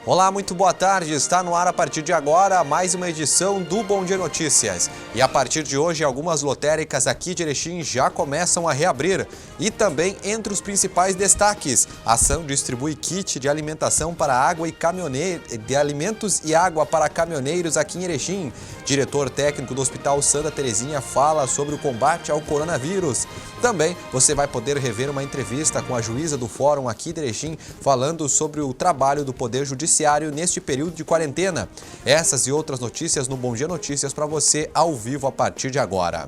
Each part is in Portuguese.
Olá, muito boa tarde. Está no ar a partir de agora mais uma edição do Bom Dia Notícias. E a partir de hoje, algumas lotéricas aqui de Erechim já começam a reabrir. E também, entre os principais destaques, a ação distribui kit de alimentação para água e de alimentos e água para caminhoneiros aqui em Erechim. Diretor técnico do Hospital Santa Terezinha fala sobre o combate ao coronavírus. Também você vai poder rever uma entrevista com a juíza do Fórum aqui de Erechim, falando sobre o trabalho do Poder Judiciário neste período de quarentena. Essas e outras notícias no Bom Dia Notícias para você ao vivo a partir de agora.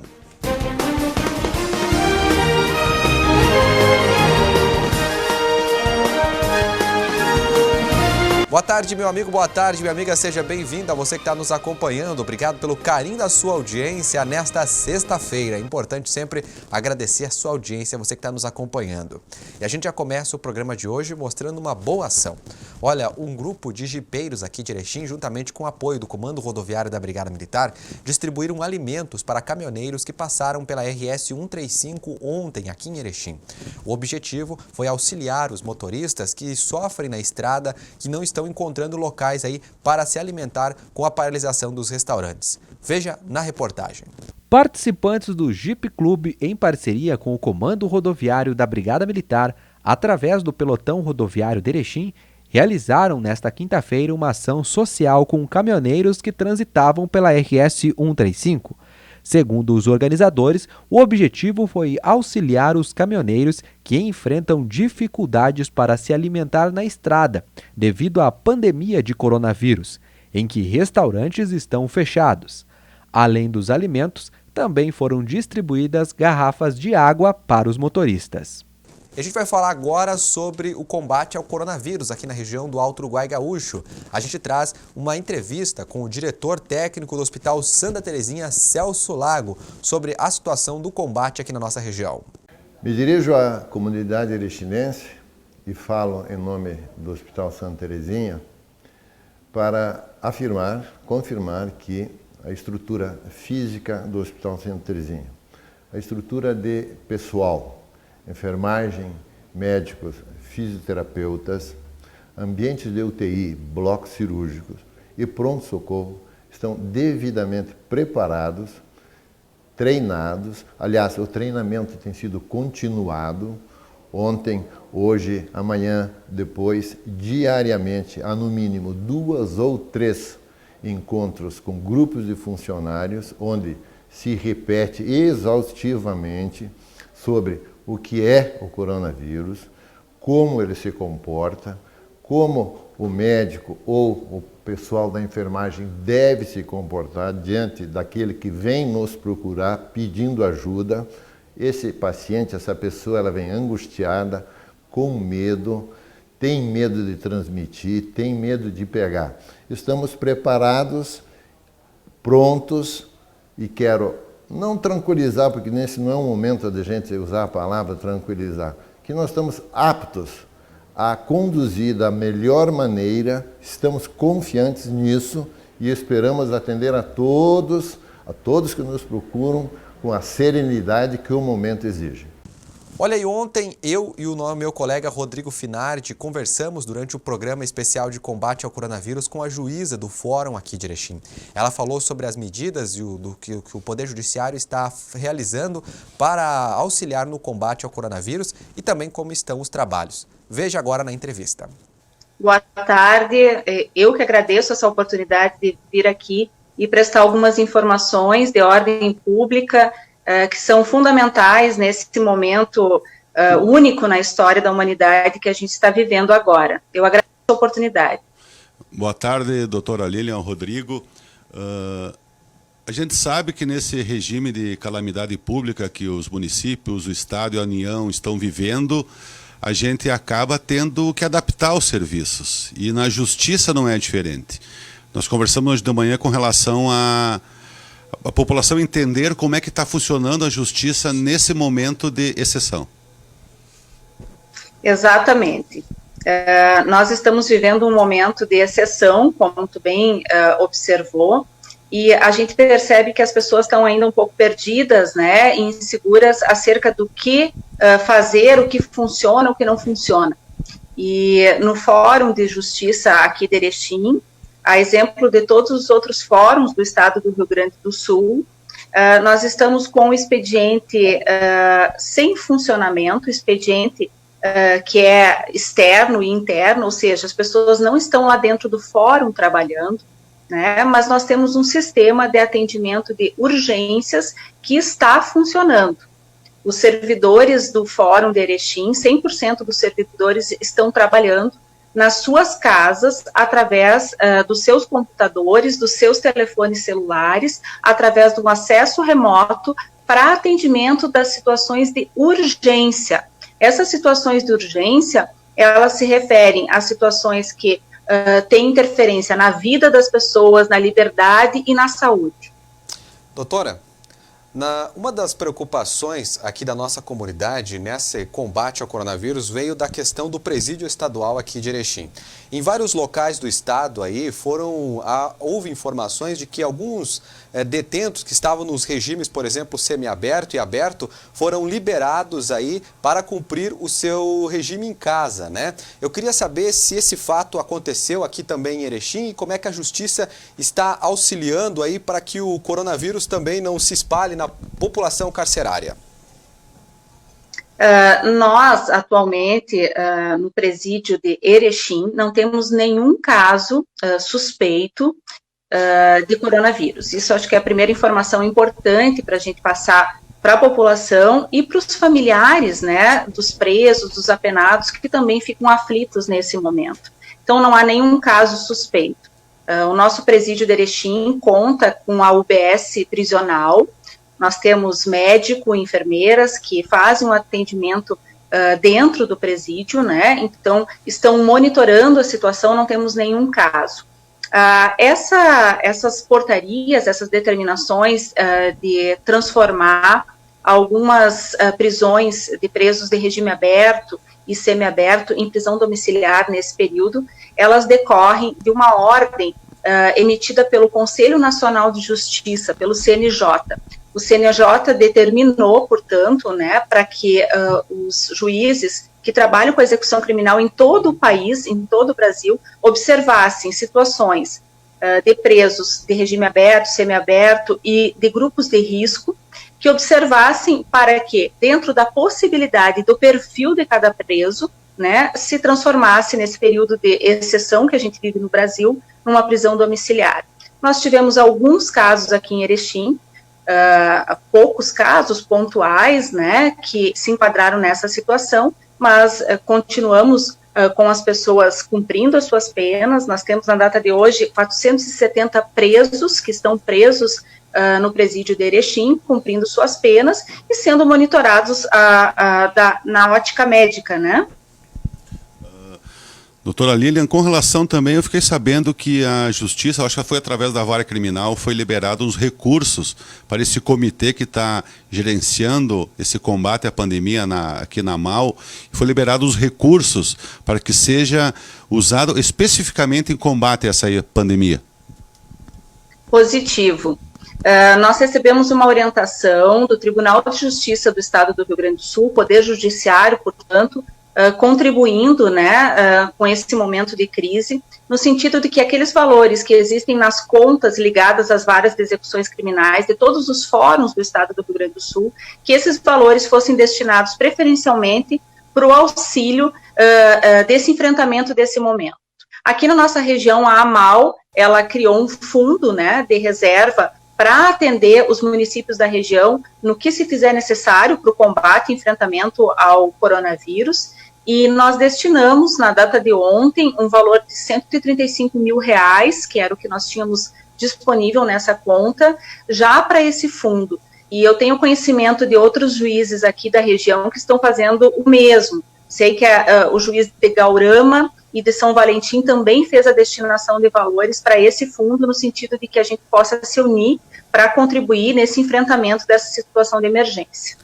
Boa tarde, meu amigo, boa tarde, minha amiga, seja bem-vinda, você que está nos acompanhando. Obrigado pelo carinho da sua audiência nesta sexta-feira. É importante sempre agradecer a sua audiência, você que está nos acompanhando. E a gente já começa o programa de hoje mostrando uma boa ação. Olha, um grupo de jipeiros aqui de Erechim, juntamente com o apoio do Comando Rodoviário da Brigada Militar, distribuíram alimentos para caminhoneiros que passaram pela RS 135 ontem aqui em Erechim. O objetivo foi auxiliar os motoristas que sofrem na estrada, que não estão encontrando locais aí para se alimentar com a paralisação dos restaurantes. Veja na reportagem. Participantes do Jeep Clube, em parceria com o Comando Rodoviário da Brigada Militar, através do Pelotão Rodoviário de Erechim, realizaram nesta quinta-feira uma ação social com caminhoneiros que transitavam pela RS 135. Segundo os organizadores, o objetivo foi auxiliar os caminhoneiros que enfrentam dificuldades para se alimentar na estrada, devido à pandemia de coronavírus, em que restaurantes estão fechados. Além dos alimentos, também foram distribuídas garrafas de água para os motoristas. E a gente vai falar agora sobre o combate ao coronavírus aqui na região do Alto Uruguai Gaúcho. A gente traz uma entrevista com o diretor técnico do Hospital Santa Terezinha, Celso Lago, sobre a situação do combate aqui na nossa região. Me dirijo à comunidade erechinense e falo em nome do Hospital Santa Terezinha para confirmar que a estrutura física do Hospital Santa Terezinha, a estrutura de pessoal, enfermagem, médicos, fisioterapeutas, ambientes de UTI, blocos cirúrgicos e pronto-socorro estão devidamente preparados, treinados. Aliás, o treinamento tem sido continuado ontem, hoje, amanhã, depois, diariamente, há no mínimo 2 ou 3 encontros com grupos de funcionários, onde se repete exaustivamente sobre o que é o coronavírus, como ele se comporta, como o médico ou o pessoal da enfermagem deve se comportar diante daquele que vem nos procurar pedindo ajuda. Esse paciente, essa pessoa, ela vem angustiada, com medo, tem medo de transmitir, tem medo de pegar. Estamos preparados, prontos e quero não tranquilizar, porque nesse não é o momento de a gente usar a palavra tranquilizar, que nós estamos aptos a conduzir da melhor maneira, estamos confiantes nisso e esperamos atender a todos que nos procuram com a serenidade que o momento exige. Olha, e ontem eu e o meu colega Rodrigo Finardi conversamos durante o programa especial de combate ao coronavírus com a juíza do Fórum aqui de Erechim. Ela falou sobre as medidas do que o Poder Judiciário está realizando para auxiliar no combate ao coronavírus e também como estão os trabalhos. Veja agora na entrevista. Boa tarde, eu que agradeço essa oportunidade de vir aqui e prestar algumas informações de ordem pública que são fundamentais nesse momento único na história da humanidade que a gente está vivendo agora. Eu agradeço a oportunidade. Boa tarde, doutora Lilian, Rodrigo. A gente sabe que nesse regime de calamidade pública que os municípios, o Estado e a União estão vivendo, a gente acaba tendo que adaptar os serviços. E na Justiça não é diferente. Nós conversamos hoje de manhã com relação a população entender como é que está funcionando a Justiça nesse momento de exceção. Exatamente. Nós estamos vivendo um momento de exceção, como tu bem observou, e a gente percebe que as pessoas estão ainda um pouco perdidas, né, inseguras acerca do que fazer, o que funciona, o que não funciona. E no Fórum de Justiça aqui de Erechim, a exemplo de todos os outros fóruns do estado do Rio Grande do Sul, nós estamos com o expediente sem funcionamento, expediente que é externo e interno, ou seja, as pessoas não estão lá dentro do fórum trabalhando, né, mas nós temos um sistema de atendimento de urgências que está funcionando. Os servidores do Fórum de Erechim, 100% dos servidores estão trabalhando nas suas casas, através dos seus computadores, dos seus telefones celulares, através de um acesso remoto para atendimento das situações de urgência. Essas situações de urgência, elas se referem a situações que têm interferência na vida das pessoas, na liberdade e na saúde. Doutora, uma das preocupações aqui da nossa comunidade nesse combate ao coronavírus veio da questão do presídio estadual aqui de Erechim. Em vários locais do estado aí houve informações de que alguns detentos que estavam nos regimes, por exemplo, semiaberto e aberto, foram liberados aí para cumprir o seu regime em casa, né? Eu queria saber se esse fato aconteceu aqui também em Erechim e como é que a justiça está auxiliando aí para que o coronavírus também não se espalhe na população carcerária. Nós, atualmente, no presídio de Erechim, não temos nenhum caso suspeito de coronavírus. Isso acho que é a primeira informação importante para a gente passar para a população e para os familiares, né, dos presos, dos apenados, que também ficam aflitos nesse momento. Então, não há nenhum caso suspeito. O nosso presídio de Erechim conta com a UBS prisional. Nós temos médico e enfermeiras que fazem um atendimento dentro do presídio, né? Então, estão monitorando a situação, não temos nenhum caso. Essas portarias, essas determinações de transformar algumas prisões de presos de regime aberto e semiaberto em prisão domiciliar nesse período, elas decorrem de uma ordem emitida pelo Conselho Nacional de Justiça, pelo CNJ. O CNJ determinou, portanto, né, para que os juízes que trabalham com a execução criminal em todo o país, em todo o Brasil, observassem situações de presos de regime aberto, semiaberto e de grupos de risco, que observassem para que, dentro da possibilidade do perfil de cada preso, né, se transformasse nesse período de exceção que a gente vive no Brasil, numa prisão domiciliar. Nós tivemos alguns casos aqui em Erechim, poucos casos pontuais, né, que se enquadraram nessa situação, mas continuamos com as pessoas cumprindo as suas penas. Nós temos na data de hoje 470 presos que estão presos no presídio de Erechim, cumprindo suas penas e sendo monitorados na ótica médica, né? Doutora Lilian, com relação também, eu fiquei sabendo que a Justiça, acho que foi através da Vara Criminal, foi liberado os recursos para esse comitê que está gerenciando esse combate à pandemia aqui na MAU, foi liberado os recursos para que seja usado especificamente em combate a essa pandemia. Positivo. Nós recebemos uma orientação do Tribunal de Justiça do Estado do Rio Grande do Sul, Poder Judiciário, portanto, contribuindo, né, com esse momento de crise, no sentido de que aqueles valores que existem nas contas ligadas às varas de execuções criminais de todos os fóruns do Estado do Rio Grande do Sul, que esses valores fossem destinados preferencialmente para o auxílio desse enfrentamento desse momento. Aqui na nossa região, a AMAL, ela criou um fundo, né, de reserva para atender os municípios da região no que se fizer necessário para o combate e enfrentamento ao coronavírus, e nós destinamos, na data de ontem, um valor de R$135 mil, que era o que nós tínhamos disponível nessa conta, já para esse fundo. E eu tenho conhecimento de outros juízes aqui da região que estão fazendo o mesmo. Sei que o juiz de Gaurama e de São Valentim também fez a destinação de valores para esse fundo, no sentido de que a gente possa se unir para contribuir nesse enfrentamento dessa situação de emergência.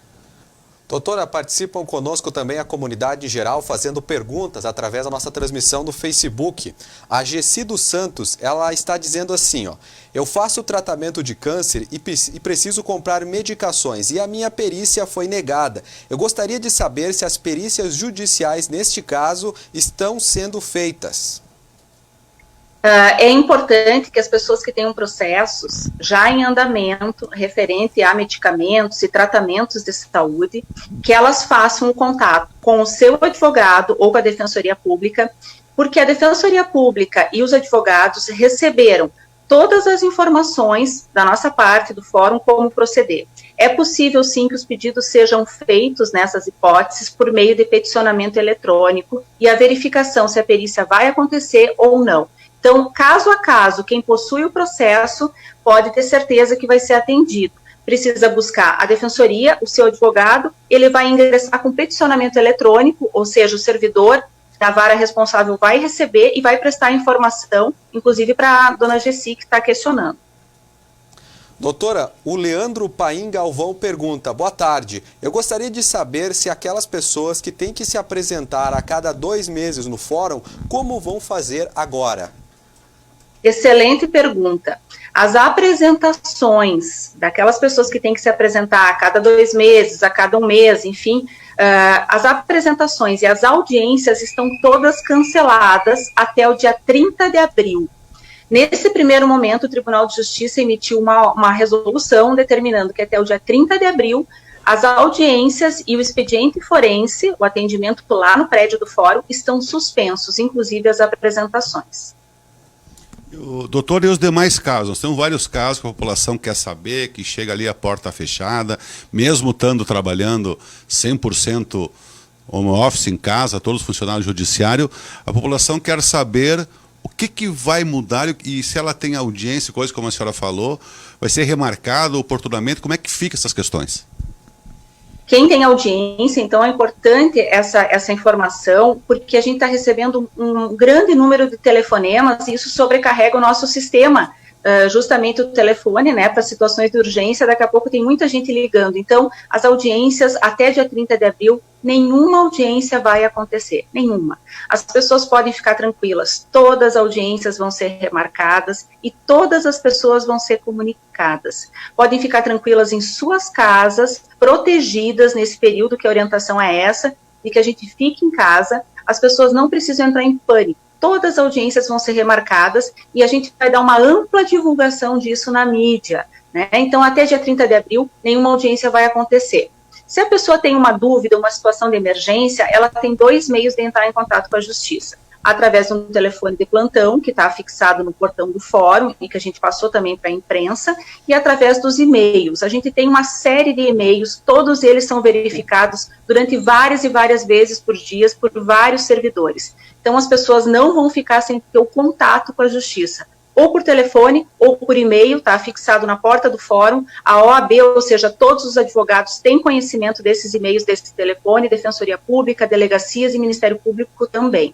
Doutora, participam conosco também a comunidade geral fazendo perguntas através da nossa transmissão do Facebook. A Gessi dos Santos, ela está dizendo assim, ó: eu faço tratamento de câncer e preciso comprar medicações e a minha perícia foi negada. Eu gostaria de saber se as perícias judiciais, neste caso, estão sendo feitas. É importante que as pessoas que tenham processos já em andamento referente a medicamentos e tratamentos de saúde, que elas façam o contato com o seu advogado ou com a Defensoria Pública, porque a Defensoria Pública e os advogados receberam todas as informações da nossa parte do fórum como proceder. É possível sim que os pedidos sejam feitos nessas hipóteses por meio de peticionamento eletrônico e a verificação se a perícia vai acontecer ou não. Então, caso a caso, quem possui o processo pode ter certeza que vai ser atendido. Precisa buscar a defensoria, o seu advogado, ele vai ingressar com peticionamento eletrônico, ou seja, o servidor da vara responsável vai receber e vai prestar informação, inclusive para a dona Gessi que está questionando. Doutora, o Leandro Paim Galvão pergunta: boa tarde, eu gostaria de saber se aquelas pessoas que têm que se apresentar a cada 2 meses no fórum, como vão fazer agora? Excelente pergunta. As apresentações daquelas pessoas que têm que se apresentar a cada 2 meses, a cada 1 mês, enfim, as apresentações e as audiências estão todas canceladas até o dia 30 de abril. Nesse primeiro momento, o Tribunal de Justiça emitiu uma resolução determinando que até o dia 30 de abril, as audiências e o expediente forense, o atendimento lá no prédio do fórum, estão suspensos, inclusive as apresentações. Doutor, e os demais casos? Nós temos vários casos que a população quer saber, que chega ali a porta fechada, mesmo estando trabalhando 100% home office em casa, todos os funcionários do judiciário, a população quer saber o que vai mudar e se ela tem audiência, coisa como a senhora falou, vai ser remarcado oportunamente, como é que fica essas questões? Quem tem audiência, então é importante essa informação, porque a gente está recebendo um grande número de telefonemas e isso sobrecarrega o nosso sistema, justamente o telefone, né, para situações de urgência. Daqui a pouco tem muita gente ligando. Então, as audiências, até dia 30 de abril, nenhuma audiência vai acontecer, nenhuma. As pessoas podem ficar tranquilas, todas as audiências vão ser remarcadas e todas as pessoas vão ser comunicadas. Podem ficar tranquilas em suas casas, protegidas nesse período, que a orientação é essa, e que a gente fique em casa. As pessoas não precisam entrar em pânico. Todas as audiências vão ser remarcadas e a gente vai dar uma ampla divulgação disso na mídia, né? Então, até dia 30 de abril, nenhuma audiência vai acontecer. Se a pessoa tem uma dúvida, uma situação de emergência, ela tem 2 meios de entrar em contato com a Justiça. Através de um telefone de plantão, que está fixado no portão do fórum, e que a gente passou também para a imprensa, e através dos e-mails. A gente tem uma série de e-mails, todos eles são verificados durante várias e várias vezes por dia, por vários servidores. Então, as pessoas não vão ficar sem ter o contato com a Justiça, ou por telefone, ou por e-mail, está fixado na porta do fórum. A OAB, ou seja, todos os advogados têm conhecimento desses e-mails, desse telefone, Defensoria Pública, delegacias e Ministério Público também.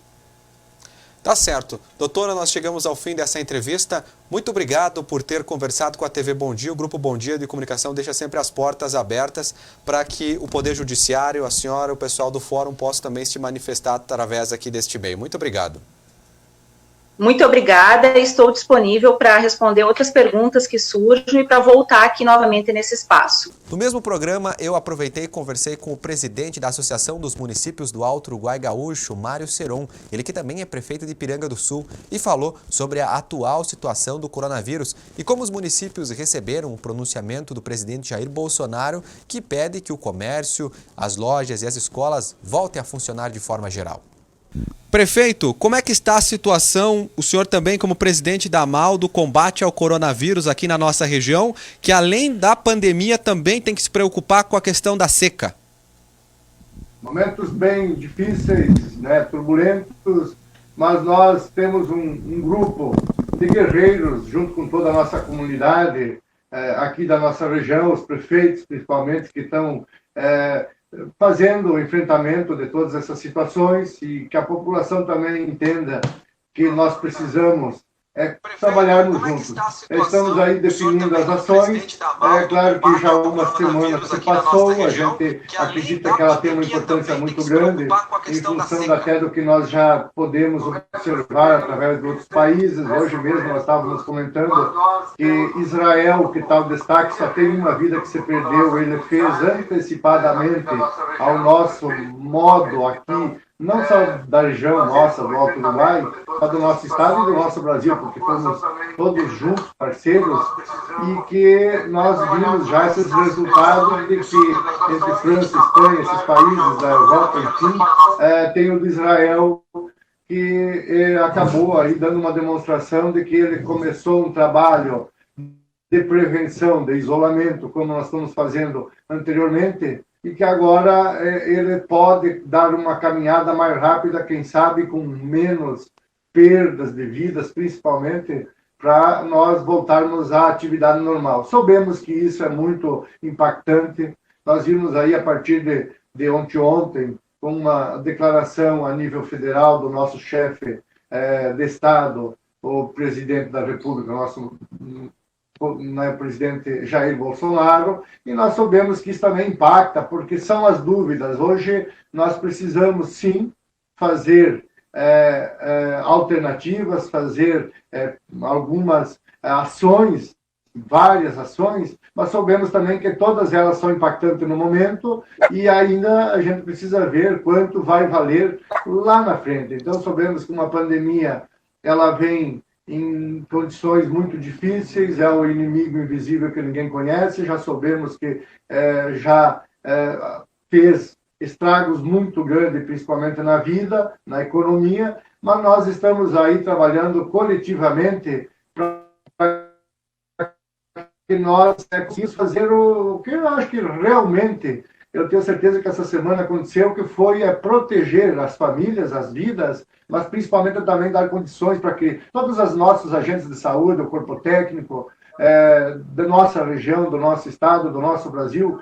Tá certo. Doutora, nós chegamos ao fim dessa entrevista. Muito obrigado por ter conversado com a TV Bom Dia. O Grupo Bom Dia de Comunicação deixa sempre as portas abertas para que o Poder Judiciário, a senhora, o pessoal do Fórum possa também se manifestar através aqui deste meio. Muito obrigado. Muito obrigada, estou disponível para responder outras perguntas que surjam e para voltar aqui novamente nesse espaço. No mesmo programa, eu aproveitei e conversei com o presidente da Associação dos Municípios do Alto Uruguai Gaúcho, Mário Seron, ele que também é prefeito de Ipiranga do Sul, e falou sobre a atual situação do coronavírus e como os municípios receberam o pronunciamento do presidente Jair Bolsonaro, que pede que o comércio, as lojas e as escolas voltem a funcionar de forma geral. Prefeito, como é que está a situação, o senhor também como presidente da AMAL, do combate ao coronavírus aqui na nossa região, que além da pandemia também tem que se preocupar com a questão da seca? Momentos bem difíceis, né, turbulentos, mas nós temos um grupo de guerreiros junto com toda a nossa comunidade aqui da nossa região, os prefeitos principalmente, que estão fazendo o enfrentamento de todas essas situações, e que a população também entenda que nós precisamos trabalharmos juntos. Estamos aí definindo as ações. É claro que já uma semana se passou, a gente acredita que ela tem uma importância muito grande, em função até do que nós já podemos observar através de outros países. Hoje mesmo nós estávamos comentando que Israel, que está o destaque, só tem uma vida que se perdeu. Ele fez antecipadamente ao nosso modo aqui, não só da região nossa, do Alto Uruguai, mas do nosso estado e do nosso Brasil, porque fomos todos juntos, parceiros, e que nós vimos já esses resultados de que entre França, Espanha, esses países da Europa, enfim, tem o de Israel, que acabou aí dando uma demonstração de que ele começou um trabalho de prevenção, de isolamento, como nós estamos fazendo anteriormente, e que agora ele pode dar uma caminhada mais rápida, quem sabe com menos perdas de vidas, principalmente, para nós voltarmos à atividade normal. Soubemos que isso é muito impactante. Nós vimos aí, a partir de ontem, com uma declaração a nível federal do nosso chefe de Estado, o presidente da República, nosso presidente Jair Bolsonaro, e nós soubemos que isso também impacta, porque são as dúvidas. Hoje nós precisamos sim fazer alternativas, fazer algumas ações, várias ações, mas soubemos também que todas elas são impactantes no momento e ainda a gente precisa ver quanto vai valer lá na frente. Então soubemos que uma pandemia ela vem em condições muito difíceis, é o inimigo invisível que ninguém conhece, já soubemos que já fez estragos muito grandes, principalmente na vida, na economia, mas nós estamos aí trabalhando coletivamente para que nós conseguimos fazer o que eu acho que realmente, eu tenho certeza que essa semana aconteceu, que foi proteger as famílias, as vidas, mas principalmente também dar condições para que todos os nossos agentes de saúde, o corpo técnico da nossa região, do nosso estado, do nosso Brasil,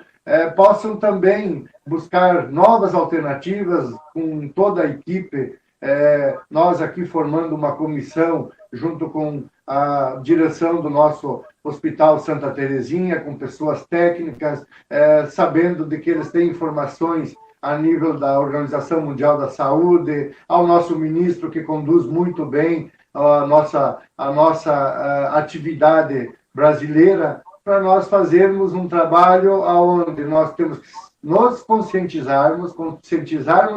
possam também buscar novas alternativas com toda a equipe. Nós aqui formando uma comissão junto com a direção do nosso Hospital Santa Terezinha, com pessoas técnicas, sabendo de que eles têm informações a nível da Organização Mundial da Saúde, ao nosso ministro que conduz muito bem a nossa atividade brasileira, para nós fazermos um trabalho onde nós temos que nos conscientizarmos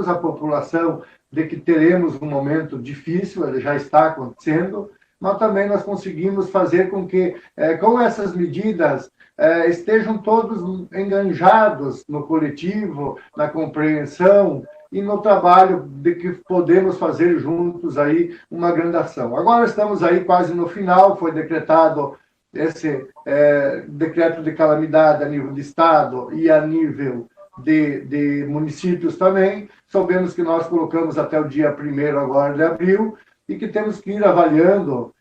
a população de que teremos um momento difícil, ele já está acontecendo, mas também nós conseguimos fazer com que, com essas medidas, estejam todos enganjados no coletivo, na compreensão e no trabalho de que podemos fazer juntos aí uma grande ação. Agora estamos aí quase no final, foi decretado esse decreto de calamidade a nível de Estado e a nível de municípios também. Soubemos que nós colocamos até o dia 1º agora de abril e que temos que ir avaliando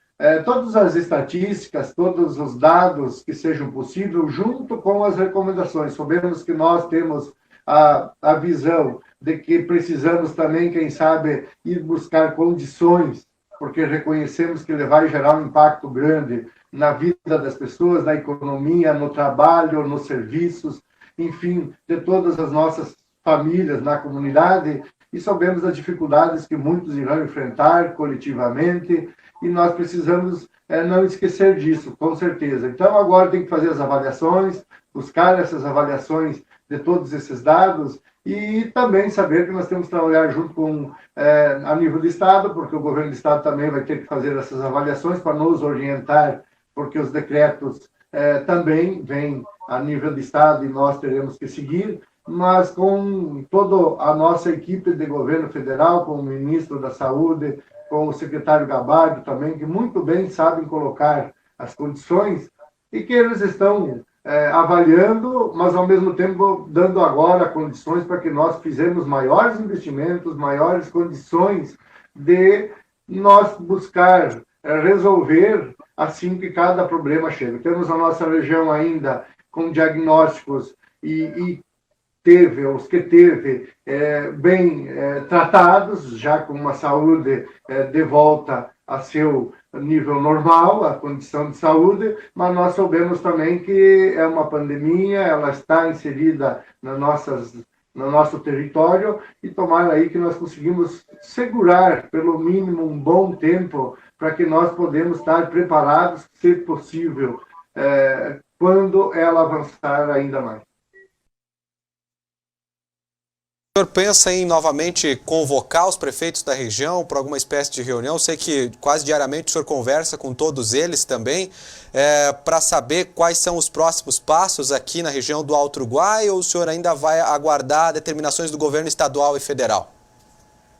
todas as estatísticas, todos os dados que sejam possíveis, junto com as recomendações. Soubemos que nós temos a visão de que precisamos também, quem sabe, ir buscar condições, porque reconhecemos que ele vai gerar um impacto grande na vida das pessoas, na economia, no trabalho, nos serviços, enfim, de todas as nossas famílias na comunidade, e soubemos as dificuldades que muitos irão enfrentar coletivamente, e nós precisamos não esquecer disso, com certeza. Então, agora tem que fazer as avaliações, buscar essas avaliações de todos esses dados, e também saber que nós temos que trabalhar junto com, a nível do Estado, porque o governo do Estado também vai ter que fazer essas avaliações para nos orientar, porque os decretos também vêm a nível do Estado e nós teremos que seguir, mas com toda a nossa equipe de governo federal, com o ministro da Saúde, com o secretário Gabardo também, que muito bem sabem colocar as condições e que eles estão avaliando, mas ao mesmo tempo dando agora condições para que nós fizemos maiores investimentos, maiores condições de nós buscar resolver assim que cada problema chega. Temos a nossa região ainda com diagnósticos e os que teve bem tratados, já com uma saúde de volta a seu nível normal, a condição de saúde, mas nós soubemos também que é uma pandemia, ela está inserida no nosso território, e tomara aí que nós conseguimos segurar, pelo mínimo, um bom tempo, para que nós podemos estar preparados, se possível, quando ela avançar ainda mais. O senhor pensa em novamente convocar os prefeitos da região para alguma espécie de reunião? Sei que quase diariamente o senhor conversa com todos eles também, para saber quais são os próximos passos aqui na região do Alto Uruguai, ou o senhor ainda vai aguardar determinações do governo estadual e federal?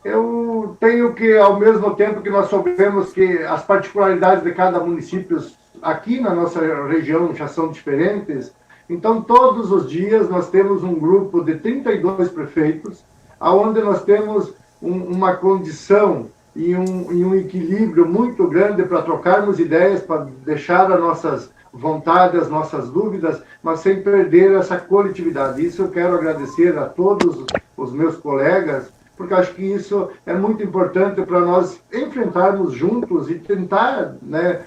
Eu tenho que, ao mesmo tempo que nós sabemos que as particularidades de cada município aqui na nossa região já são diferentes, então todos os dias nós temos um grupo de 32 prefeitos, onde nós temos uma condição e um equilíbrio muito grande para trocarmos ideias, para deixar as nossas vontades, as nossas dúvidas, mas sem perder essa coletividade. Isso eu quero agradecer a todos os meus colegas, porque acho que isso é muito importante para nós enfrentarmos juntos e tentar, né,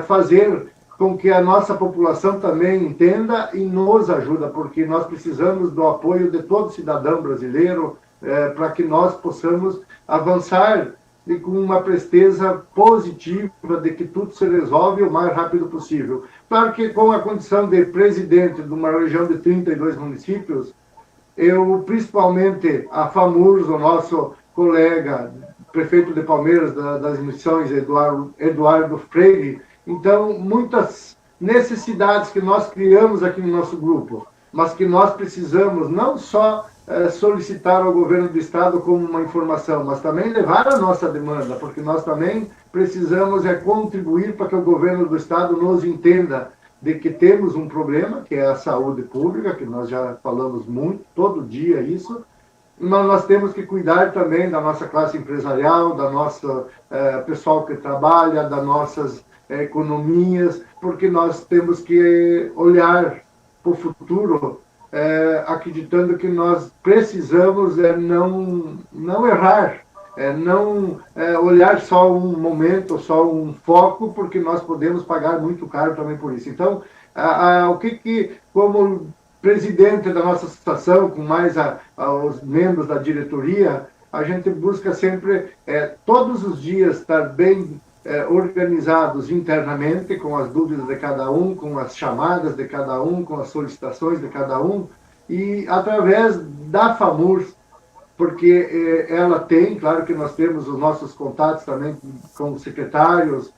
fazer com que a nossa população também entenda e nos ajuda, porque nós precisamos do apoio de todo cidadão brasileiro para que nós possamos avançar e com uma presteza positiva de que tudo se resolve o mais rápido possível. Claro que com a condição de presidente de uma região de 32 municípios, eu, principalmente, a FAMURS, o nosso colega, prefeito de Palmeiras, das Missões, Eduardo Freire, então, muitas necessidades que nós criamos aqui no nosso grupo, mas que nós precisamos não só solicitar ao governo do estado como uma informação, mas também levar a nossa demanda, porque nós também precisamos contribuir para que o governo do estado nos entenda de que temos um problema, que é a saúde pública, que nós já falamos muito, todo dia isso, mas nós temos que cuidar também da nossa classe empresarial, da nossa pessoal que trabalha, das nossas economias, porque nós temos que olhar para o futuro acreditando que nós precisamos não errar, não olhar só um momento, só um foco, porque nós podemos pagar muito caro também por isso. Então, o que como presidente da nossa associação, com mais os membros da diretoria, a gente busca sempre, todos os dias, estar bem organizados internamente, com as dúvidas de cada um, com as chamadas de cada um, com as solicitações de cada um, e através da FAMURS, porque ela tem, claro que nós temos os nossos contatos também com os secretários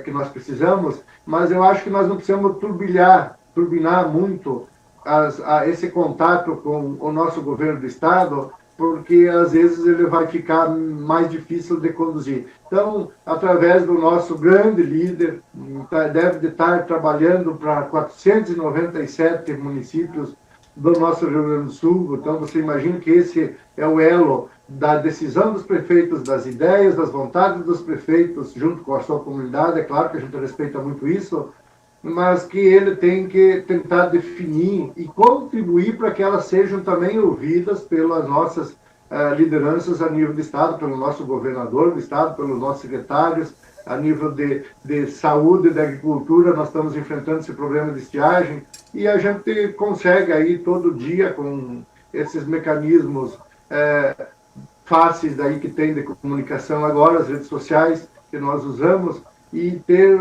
que nós precisamos, mas eu acho que nós não precisamos turbinar muito esse contato com o nosso governo do estado, porque às vezes ele vai ficar mais difícil de conduzir. Então, através do nosso grande líder, deve estar trabalhando para 497 municípios do nosso Rio Grande do Sul. Então, você imagina que esse é o elo da decisão dos prefeitos, das ideias, das vontades dos prefeitos, junto com a sua comunidade. É claro que a gente respeita muito isso, mas que ele tem que tentar definir e contribuir para que elas sejam também ouvidas pelas nossas lideranças a nível do Estado, pelo nosso governador do Estado, pelos nossos secretários, a nível de saúde, de agricultura. Nós estamos enfrentando esse problema de estiagem e a gente consegue aí todo dia, com esses mecanismos fáceis daí que tem de comunicação agora, as redes sociais que nós usamos, e ter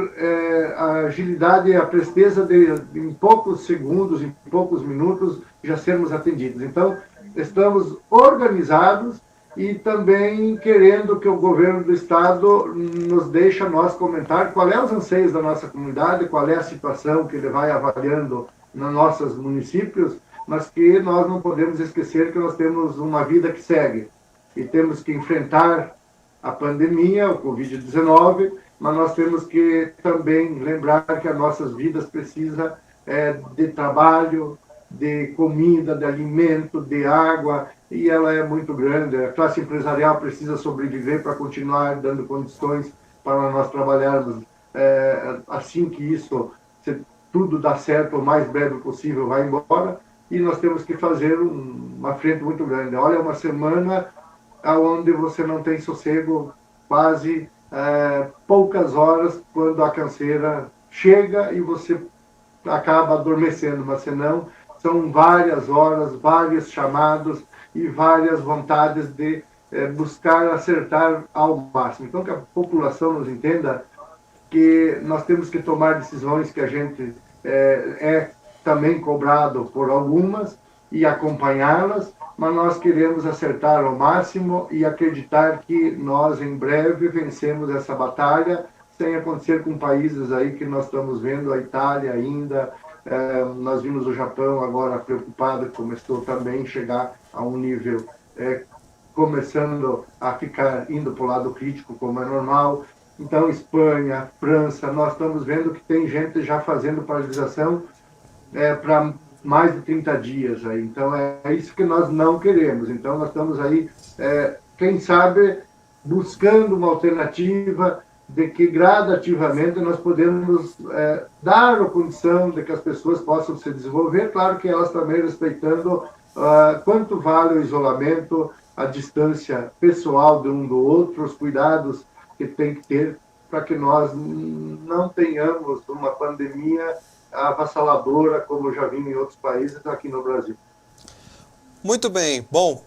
a agilidade e a presteza de, em poucos segundos, em poucos minutos, já sermos atendidos. Então, estamos organizados e também querendo que o governo do estado nos deixe nós comentar qual é os anseios da nossa comunidade, qual é a situação que ele vai avaliando nos nossos municípios, mas que nós não podemos esquecer que nós temos uma vida que segue e temos que enfrentar a pandemia, o Covid-19, mas nós temos que também lembrar que as nossas vidas precisam de trabalho, de comida, de alimento, de água, e ela é muito grande. A classe empresarial precisa sobreviver para continuar dando condições para nós trabalharmos. Assim que isso, se tudo dá certo, o mais breve possível, vai embora, e nós temos que fazer uma frente muito grande. Olha, uma semana onde você não tem sossego quase poucas horas quando a canseira chega e você acaba adormecendo, mas senão são várias horas, vários chamados e várias vontades de buscar acertar ao máximo. Então, que a população nos entenda que nós temos que tomar decisões que a gente é também cobrado por algumas e acompanhá-las, mas nós queremos acertar ao máximo e acreditar que nós em breve vencemos essa batalha, sem acontecer com países aí que nós estamos vendo, a Itália ainda, nós vimos o Japão agora preocupado, que começou também a chegar a um nível começando a ficar indo para o lado crítico, como é normal. Então, Espanha, França, nós estamos vendo que tem gente já fazendo paralisação para mais de 30 dias. Aí. Então, é isso que nós não queremos. Então, nós estamos aí, quem sabe, buscando uma alternativa de que gradativamente nós podemos dar a condição de que as pessoas possam se desenvolver, claro que elas também respeitando quanto vale o isolamento, a distância pessoal de um do outro, os cuidados que tem que ter para que nós não tenhamos uma pandemia avassaladora, como já vimos em outros países aqui no Brasil. Muito bem. Bom,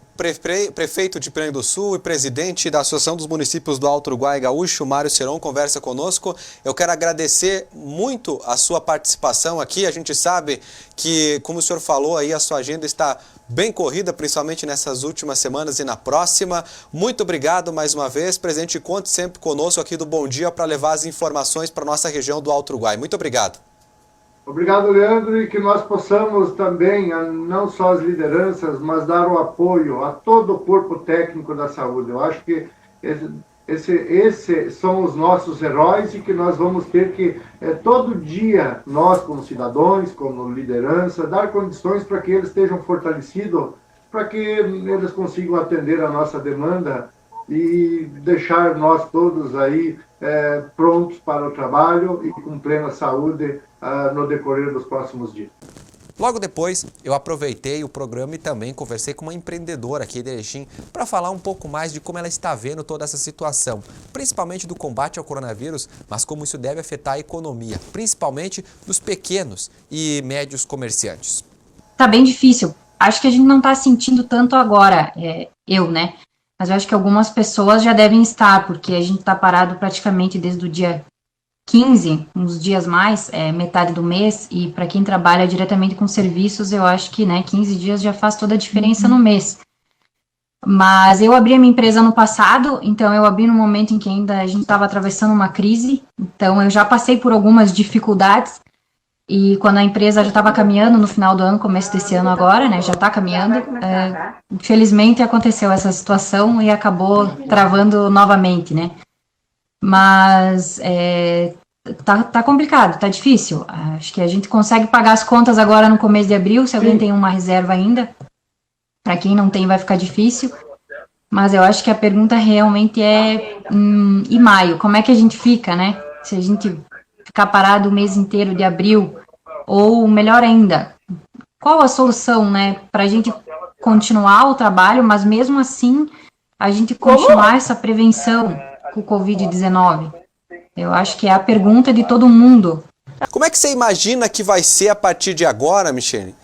prefeito de Piraí do Sul e presidente da Associação dos Municípios do Alto Uruguai Gaúcho, Mário Ceron, conversa conosco. Eu quero agradecer muito a sua participação aqui. A gente sabe que, como o senhor falou aí, a sua agenda está bem corrida, principalmente nessas últimas semanas e na próxima. Muito obrigado mais uma vez. Presidente, conte sempre conosco aqui do Bom Dia para levar as informações para a nossa região do Alto Uruguai. Muito obrigado. Obrigado, Leandro, e que nós possamos também, não só as lideranças, mas dar o apoio a todo o corpo técnico da saúde. Eu acho que esses são os nossos heróis e que nós vamos ter que, todo dia, nós como cidadãos, como liderança, dar condições para que eles estejam fortalecidos, para que eles consigam atender a nossa demanda e deixar nós todos aí prontos para o trabalho e com plena saúde no decorrer dos próximos dias. Logo depois, eu aproveitei o programa e também conversei com uma empreendedora aqui de Erechim para falar um pouco mais de como ela está vendo toda essa situação, principalmente do combate ao coronavírus, mas como isso deve afetar a economia, principalmente dos pequenos e médios comerciantes. Tá bem difícil. Acho que a gente não está sentindo tanto agora, né? Mas eu acho que algumas pessoas já devem estar, porque a gente está parado praticamente desde o dia 15, uns dias mais, metade do mês, e para quem trabalha diretamente com serviços, eu acho que 15 dias já faz toda a diferença no mês. Mas eu abri a minha empresa no passado, então eu abri no momento em que ainda a gente estava atravessando uma crise, então eu já passei por algumas dificuldades, e quando a empresa já estava caminhando no final do ano, começo desse ano agora, já está caminhando, infelizmente aconteceu essa situação e acabou travando novamente, Mas tá complicado, tá difícil. Acho que a gente consegue pagar as contas agora no começo de abril, se alguém tem uma reserva ainda. Para quem não tem vai ficar difícil. Mas eu acho que a pergunta realmente é e maio, como é que a gente fica, Se a gente ficar parado o mês inteiro de abril, ou melhor ainda, qual a solução, para a gente continuar o trabalho, mas mesmo assim a gente continuar essa prevenção com o Covid-19? Eu acho que é a pergunta de todo mundo. Como é que você imagina que vai ser a partir de agora, Michele?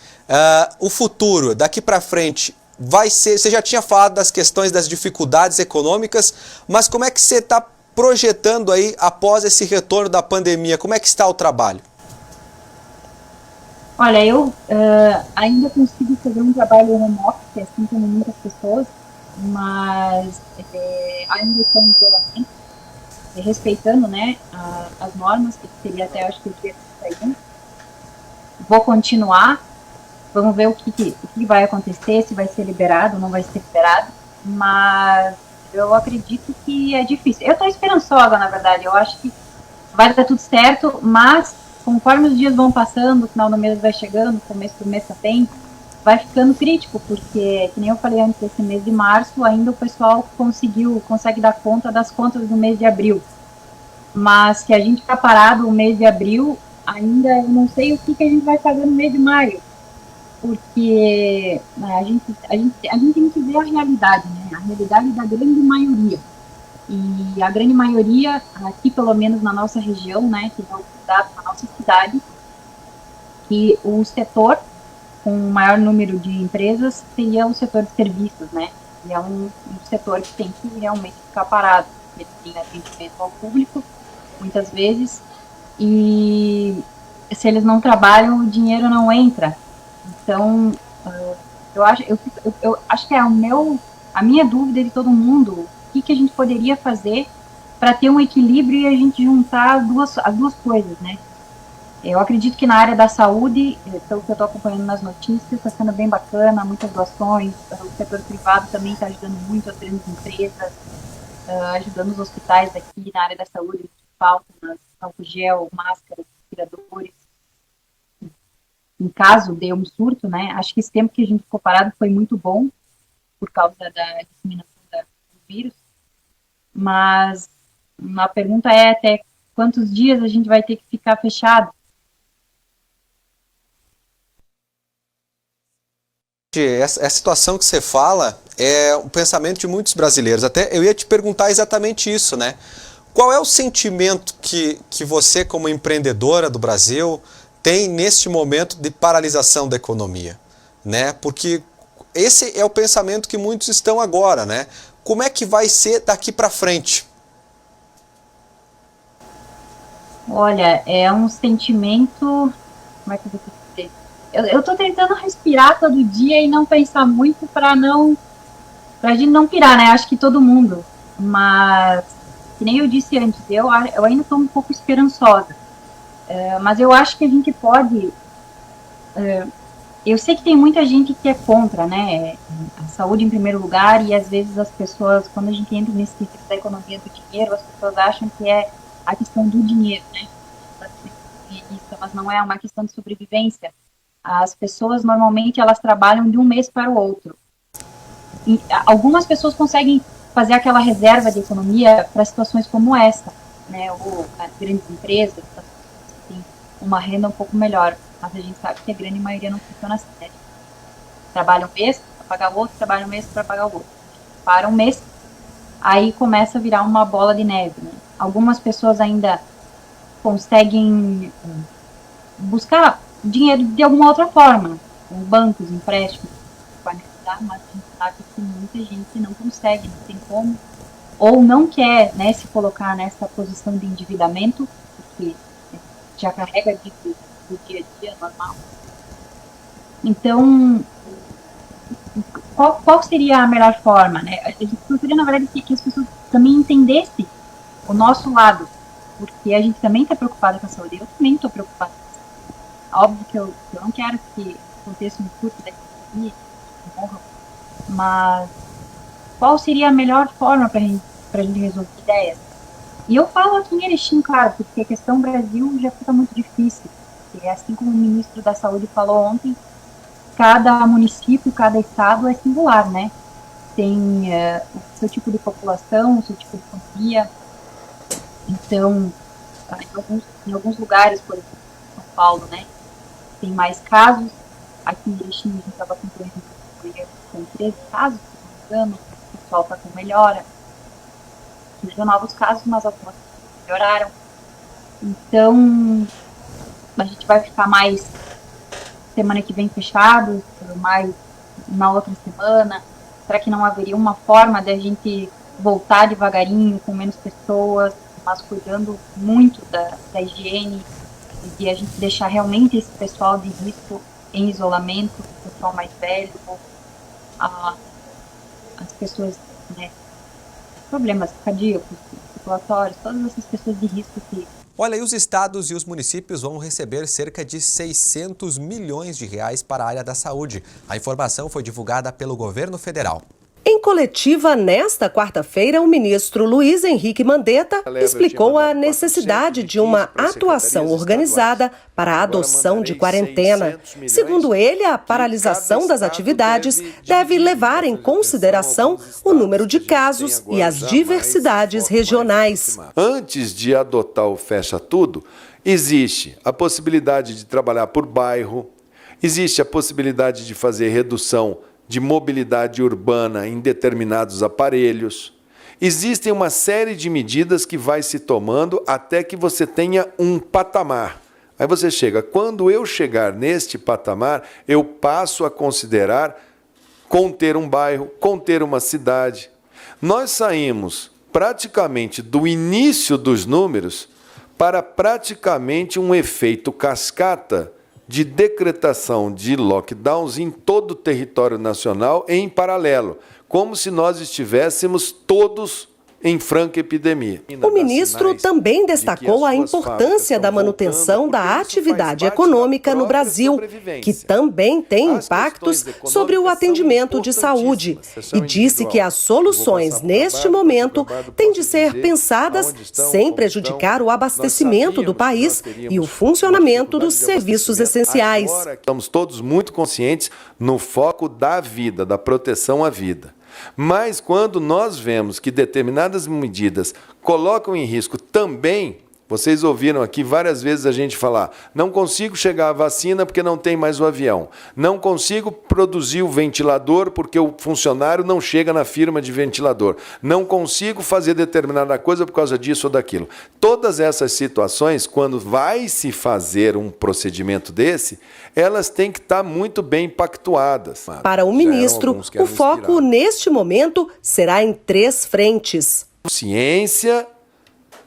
O futuro, daqui para frente, vai ser... Você já tinha falado das questões das dificuldades econômicas, mas como é que você está projetando aí após esse retorno da pandemia? Como é que está o trabalho? Olha, eu ainda consigo fazer um trabalho home office, assim como muitas pessoas, mas ainda estou em isolamento, respeitando, as normas, que seria até, acho que o dia 31. Vou continuar, vamos ver o que vai acontecer, se vai ser liberado ou não vai ser liberado, mas eu acredito que é difícil. Eu estou esperançosa, na verdade, eu acho que vai dar tudo certo, mas conforme os dias vão passando, o final do mês vai chegando, o começo do mês também, vai ficando crítico, porque, que nem eu falei antes, esse mês de março, ainda o pessoal consegue dar conta das contas do mês de abril. Mas se a gente ficar parado o mês de abril, ainda eu não sei o que a gente vai fazer no mês de maio. Porque a gente tem que ver a realidade, a realidade da grande maioria. E a grande maioria, aqui pelo menos na nossa região, né, que não dá na nossa cidade, que o setor com o maior número de empresas seria o setor de serviços, né? E é um setor que tem que realmente ficar parado. Ele tem atendimento ao público, muitas vezes, e se eles não trabalham, o dinheiro não entra. Então, eu acho que é a minha dúvida de todo mundo, o que a gente poderia fazer para ter um equilíbrio e a gente juntar as duas coisas, né? Eu acredito que na área da saúde, pelo que eu estou acompanhando nas notícias, está sendo bem bacana, muitas doações, o setor privado também está ajudando muito as grandes empresas, ajudando os hospitais aqui na área da saúde, que faltam álcool gel, máscaras, respiradores. Em caso de um surto, né, acho que esse tempo que a gente ficou parado foi muito bom, por causa da disseminação do vírus, mas a pergunta é até quantos dias a gente vai ter que ficar fechado. Essa situação que você fala é o pensamento de muitos brasileiros. Até eu ia te perguntar exatamente isso, né? Qual é o sentimento que você, como empreendedora do Brasil, tem neste momento de paralisação da economia, né? Porque esse é o pensamento que muitos estão agora, né? Como é que vai ser daqui para frente? Olha, é um sentimento, como é que eu vou dizer? Eu tô tentando respirar todo dia e não pensar muito pra gente não pirar, né? Acho que todo mundo. Mas, que nem eu disse antes, eu ainda tô um pouco esperançosa. Mas eu acho que a gente pode... eu sei que tem muita gente que é contra, né? A saúde em primeiro lugar, e às vezes as pessoas, quando a gente entra nesse tipo da economia do dinheiro, as pessoas acham que é a questão do dinheiro, né? Mas não é uma questão de sobrevivência. As pessoas, normalmente, elas trabalham de um mês para o outro. E algumas pessoas conseguem fazer aquela reserva de economia para situações como essa, né? Ou as grandes empresas, têm uma renda um pouco melhor. Mas a gente sabe que a grande maioria não funciona assim, né? Trabalha um mês para pagar o outro, trabalha um mês para pagar o outro. Para um mês, aí começa a virar uma bola de neve, né? Algumas pessoas ainda conseguem buscar dinheiro de alguma outra forma, com bancos, empréstimos, para ajudar, mas a gente sabe que muita gente não consegue, não tem como, ou não quer, né, se colocar nessa posição de endividamento, porque já carrega dívida do dia a dia normal. Então, qual seria a melhor forma, né? A gente gostaria, na verdade, que as pessoas também entendessem o nosso lado, porque a gente também está preocupada com a saúde. Eu também estou preocupada com a saúde. Óbvio que eu não quero que aconteça um surto da economia, que morram, mas qual seria a melhor forma para a gente resolver ideias? E eu falo aqui em Erechim, claro, porque a questão Brasil já fica muito difícil. Porque, assim como o ministro da Saúde falou ontem, cada município, cada estado é singular, né? Tem o seu tipo de população, o seu tipo de economia. Então, em alguns lugares, por exemplo, São Paulo, né, tem mais casos. Aqui em Erechim, a gente estava com 13 casos, se não me engano, o pessoal está com melhora. Surgiram novos casos, mas algumas melhoraram. Então, a gente vai ficar mais semana que vem fechado, mais na outra semana. Será que não haveria uma forma de a gente voltar devagarinho, com menos pessoas, mas cuidando muito da higiene, e de a gente deixar realmente esse pessoal de risco em isolamento, o pessoal mais velho, as pessoas, né, problemas cardíacos, circulatórios, todas essas pessoas de risco que... Olha, e os estados e os municípios vão receber cerca de 600 milhões de reais para a área da saúde. A informação foi divulgada pelo governo federal. Em coletiva, nesta quarta-feira, o ministro Luiz Henrique Mandetta explicou a necessidade de uma atuação organizada para a adoção de quarentena. Segundo ele, a paralisação das atividades deve levar em consideração o número de casos e as diversidades regionais. Antes de adotar o fecha tudo, existe a possibilidade de trabalhar por bairro, existe a possibilidade de fazer redução de mobilidade urbana em determinados aparelhos. Existem uma série de medidas que vai se tomando até que você tenha um patamar. Aí você chega, quando eu chegar neste patamar, eu passo a considerar conter um bairro, conter uma cidade. Nós saímos praticamente do início dos números para praticamente um efeito cascata de decretação de lockdowns em todo o território nacional em paralelo, como se nós estivéssemos todos em franca epidemia. O ministro também destacou a importância da manutenção da atividade econômica no Brasil, que também tem impactos sobre o atendimento de saúde, e disse que as soluções neste momento têm de ser pensadas sem prejudicar o abastecimento do país e o funcionamento dos serviços essenciais. Estamos todos muito conscientes no foco da vida, da proteção à vida. Mas quando nós vemos que determinadas medidas colocam em risco também, vocês ouviram aqui várias vezes a gente falar, não consigo chegar à vacina porque não tem mais o avião, não consigo produzir o ventilador porque o funcionário não chega na firma de ventilador, não consigo fazer determinada coisa por causa disso ou daquilo. Todas essas situações, quando vai se fazer um procedimento desse, elas têm que estar muito bem pactuadas. Para o ministro, o foco neste momento será em 3 frentes: ciência,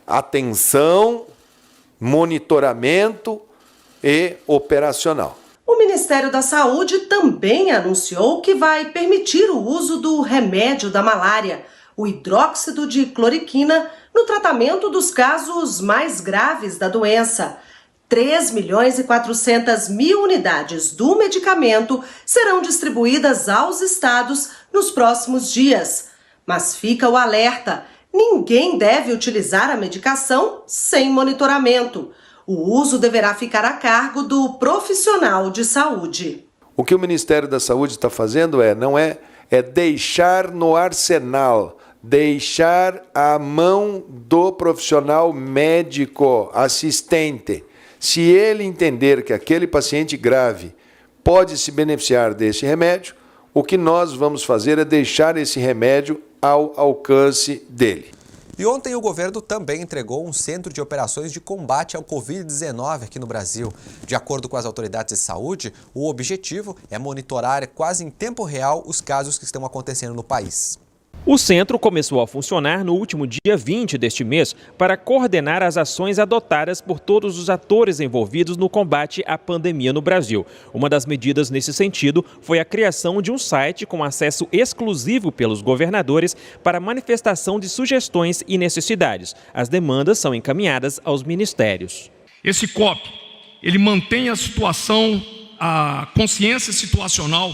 atenção, monitoramento e operacional. O Ministério da Saúde também anunciou que vai permitir o uso do remédio da malária, o hidróxido de cloroquina, no tratamento dos casos mais graves da doença. 3.400.000 unidades do medicamento serão distribuídas aos estados nos próximos dias. Mas fica o alerta: ninguém deve utilizar a medicação sem monitoramento. O uso deverá ficar a cargo do profissional de saúde. O que o Ministério da Saúde está fazendo é deixar no arsenal, deixar à mão do profissional médico assistente. Se ele entender que aquele paciente grave pode se beneficiar desse remédio, o que nós vamos fazer é deixar esse remédio ao alcance dele. E ontem o governo também entregou um centro de operações de combate ao Covid-19 aqui no Brasil. De acordo com as autoridades de saúde, o objetivo é monitorar quase em tempo real os casos que estão acontecendo no país. O centro começou a funcionar no último dia 20 deste mês para coordenar as ações adotadas por todos os atores envolvidos no combate à pandemia no Brasil. Uma das medidas nesse sentido foi a criação de um site com acesso exclusivo pelos governadores para manifestação de sugestões e necessidades. As demandas são encaminhadas aos ministérios. Esse COP, ele mantém a situação, a consciência situacional,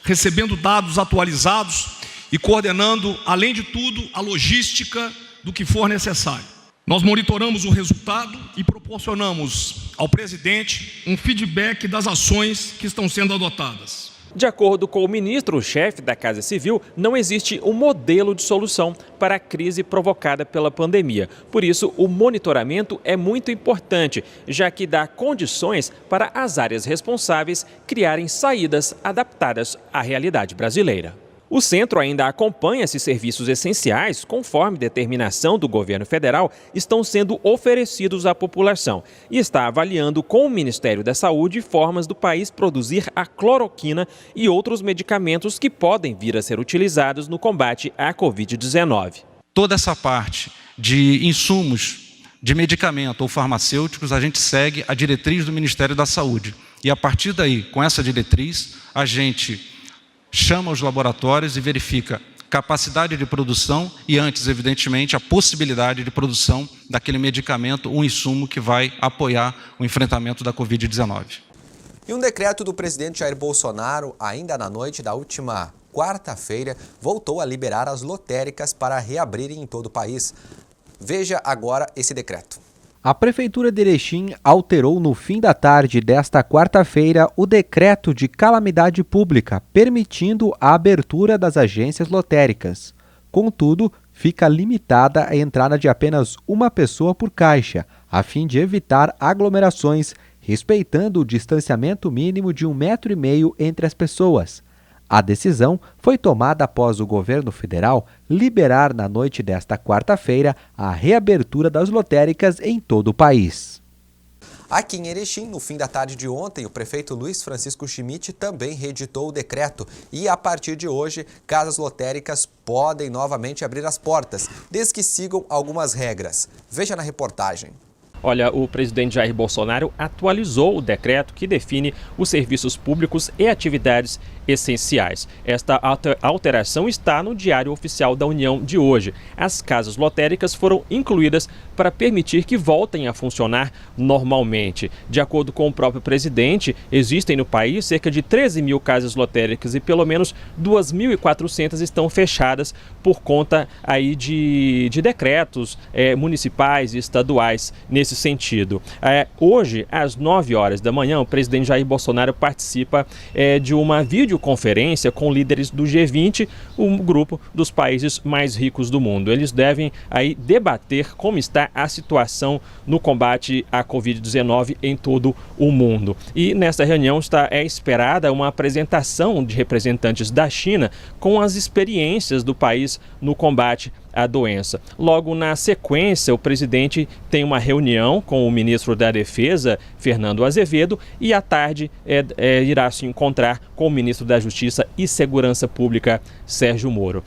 recebendo dados atualizados e coordenando, além de tudo, a logística do que for necessário. Nós monitoramos o resultado e proporcionamos ao presidente um feedback das ações que estão sendo adotadas. De acordo com o ministro, o chefe da Casa Civil, não existe um modelo de solução para a crise provocada pela pandemia. Por isso, o monitoramento é muito importante, já que dá condições para as áreas responsáveis criarem saídas adaptadas à realidade brasileira. O centro ainda acompanha se serviços essenciais, conforme determinação do governo federal, estão sendo oferecidos à população e está avaliando com o Ministério da Saúde formas do país produzir a cloroquina e outros medicamentos que podem vir a ser utilizados no combate à Covid-19. Toda essa parte de insumos, de medicamento ou farmacêuticos, a gente segue a diretriz do Ministério da Saúde. E a partir daí, com essa diretriz, a gente chama os laboratórios e verifica capacidade de produção e antes, evidentemente, a possibilidade de produção daquele medicamento, um insumo que vai apoiar o enfrentamento da Covid-19. E um decreto do presidente Jair Bolsonaro, ainda na noite da última quarta-feira, voltou a liberar as lotéricas para reabrirem em todo o país. Veja agora esse decreto. A Prefeitura de Erechim alterou no fim da tarde desta quarta-feira o decreto de calamidade pública, permitindo a abertura das agências lotéricas. Contudo, fica limitada a entrada de apenas uma pessoa por caixa, a fim de evitar aglomerações, respeitando o distanciamento mínimo de 1,5 metro entre as pessoas. A decisão foi tomada após o governo federal liberar na noite desta quarta-feira a reabertura das lotéricas em todo o país. Aqui em Erechim, no fim da tarde de ontem, o prefeito Luiz Francisco Schmidt também reeditou o decreto e, a partir de hoje, casas lotéricas podem novamente abrir as portas, desde que sigam algumas regras. Veja na reportagem. Olha, o presidente Jair Bolsonaro atualizou o decreto que define os serviços públicos e atividades essenciais. Esta alteração está no Diário Oficial da União de hoje. As casas lotéricas foram incluídas para permitir que voltem a funcionar normalmente. De acordo com o próprio presidente, existem no país cerca de 13 mil casas lotéricas e pelo menos 2.400 estão fechadas por conta aí de decretos municipais e estaduais nesse sentido. Hoje, às 9 horas da manhã, o presidente Jair Bolsonaro participa de uma videoconferência com líderes do G20, um grupo dos países mais ricos do mundo. Eles devem aí debater como está a situação no combate à Covid-19 em todo o mundo. E nesta reunião é esperada uma apresentação de representantes da China com as experiências do país no combate à doença. Logo na sequência, o presidente tem uma reunião com o ministro da Defesa, Fernando Azevedo, e à tarde irá se encontrar com o ministro da Justiça e Segurança Pública, Sérgio Moro.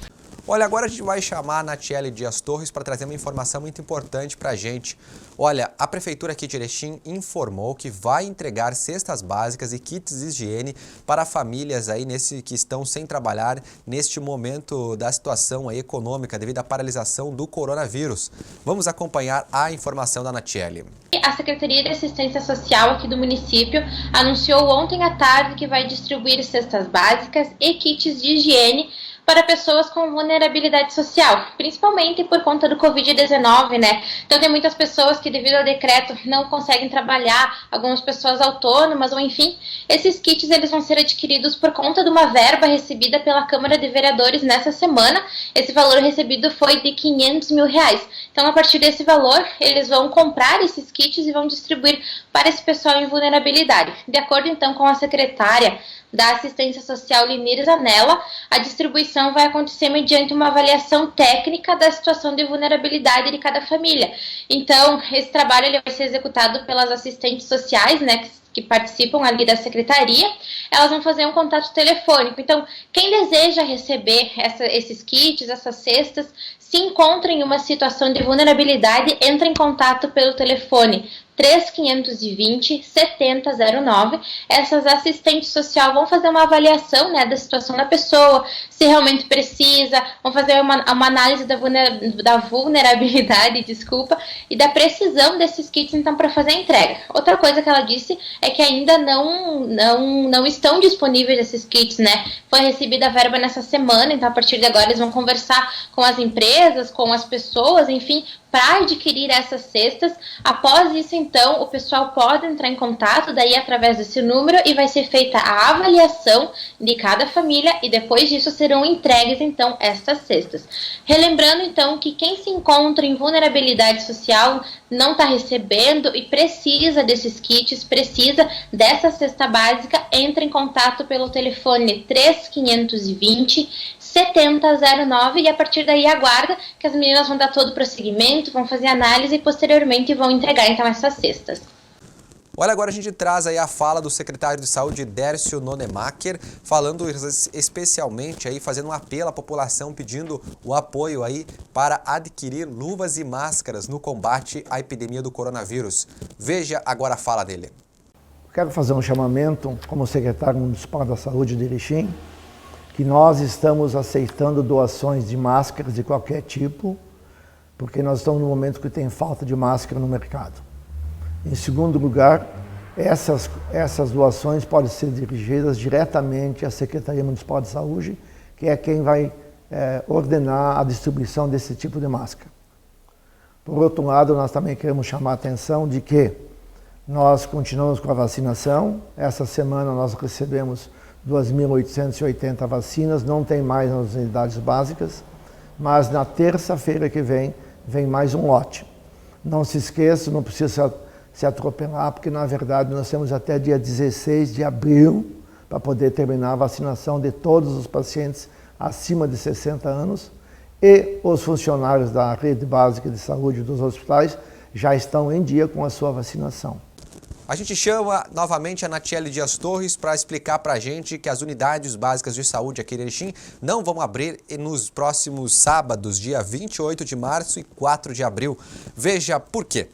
Olha, agora a gente vai chamar a Natiele Dias Torres para trazer uma informação muito importante para a gente. Olha, a Prefeitura aqui de Erechim informou que vai entregar cestas básicas e kits de higiene para famílias aí que estão sem trabalhar neste momento da situação aí econômica devido à paralisação do coronavírus. Vamos acompanhar a informação da Natiele. A Secretaria de Assistência Social aqui do município anunciou ontem à tarde que vai distribuir cestas básicas e kits de higiene para pessoas com vulnerabilidade social, principalmente por conta do Covid-19, né? Então tem muitas pessoas que devido ao decreto não conseguem trabalhar, algumas pessoas autônomas, ou enfim, esses kits eles vão ser adquiridos por conta de uma verba recebida pela Câmara de Vereadores nessa semana. Esse valor recebido foi de 500 mil reais. Então a partir desse valor, eles vão comprar esses kits e vão distribuir para esse pessoal em vulnerabilidade. De acordo então com a secretária da Assistência Social, Linir Zanella, a distribuição vai acontecer mediante uma avaliação técnica da situação de vulnerabilidade de cada família. Então, esse trabalho ele vai ser executado pelas assistentes sociais, né, que participam ali da secretaria. Elas vão fazer um contato telefônico. Então, quem deseja receber esses kits, essas cestas, se encontra em uma situação de vulnerabilidade, entra em contato pelo telefone 3520-7009. Essas assistentes sociais vão fazer uma avaliação, né, da situação da pessoa, se realmente precisa, vão fazer uma análise da vulnerabilidade, e da precisão desses kits, então, para fazer a entrega. Outra coisa que ela disse é que ainda não estão disponíveis esses kits, né? Foi recebida a verba nessa semana, então a partir de agora eles vão conversar com as empresas, com as pessoas, enfim, para adquirir essas cestas. Após isso, então, o pessoal pode entrar em contato, daí através desse número, e vai ser feita a avaliação de cada família e depois disso serão entregues, então, estas cestas. Relembrando, então, que quem se encontra em vulnerabilidade social não está recebendo e precisa desses kits, precisa dessa cesta básica, entra em contato pelo telefone 3520-7009 e a partir daí aguarda que as meninas vão dar todo o prosseguimento, vão fazer análise e posteriormente vão entregar então essas cestas. Olha, agora a gente traz aí a fala do secretário de Saúde, Dércio Nonemacher, falando especialmente aí, fazendo um apelo à população, pedindo o apoio aí para adquirir luvas e máscaras no combate à epidemia do coronavírus. Veja agora a fala dele. Quero fazer um chamamento como secretário municipal da Saúde de Erechim, que nós estamos aceitando doações de máscaras de qualquer tipo, porque nós estamos num momento que tem falta de máscara no mercado. Em segundo lugar, essas doações podem ser dirigidas diretamente à Secretaria Municipal de Saúde, que é quem vai ordenar a distribuição desse tipo de máscara. Por outro lado, nós também queremos chamar a atenção de que nós continuamos com a vacinação. Essa semana nós recebemos 2.880 vacinas, não tem mais nas unidades básicas, mas na terça-feira que vem mais um lote. Não se esqueça, não precisa se atropelar, porque na verdade nós temos até dia 16 de abril para poder terminar a vacinação de todos os pacientes acima de 60 anos, e os funcionários da rede básica de saúde dos hospitais já estão em dia com a sua vacinação. A gente chama novamente a Natiele Dias Torres para explicar para a gente que as unidades básicas de saúde aqui em Erechim não vão abrir nos próximos sábados, dia 28 de março e 4 de abril. Veja por quê.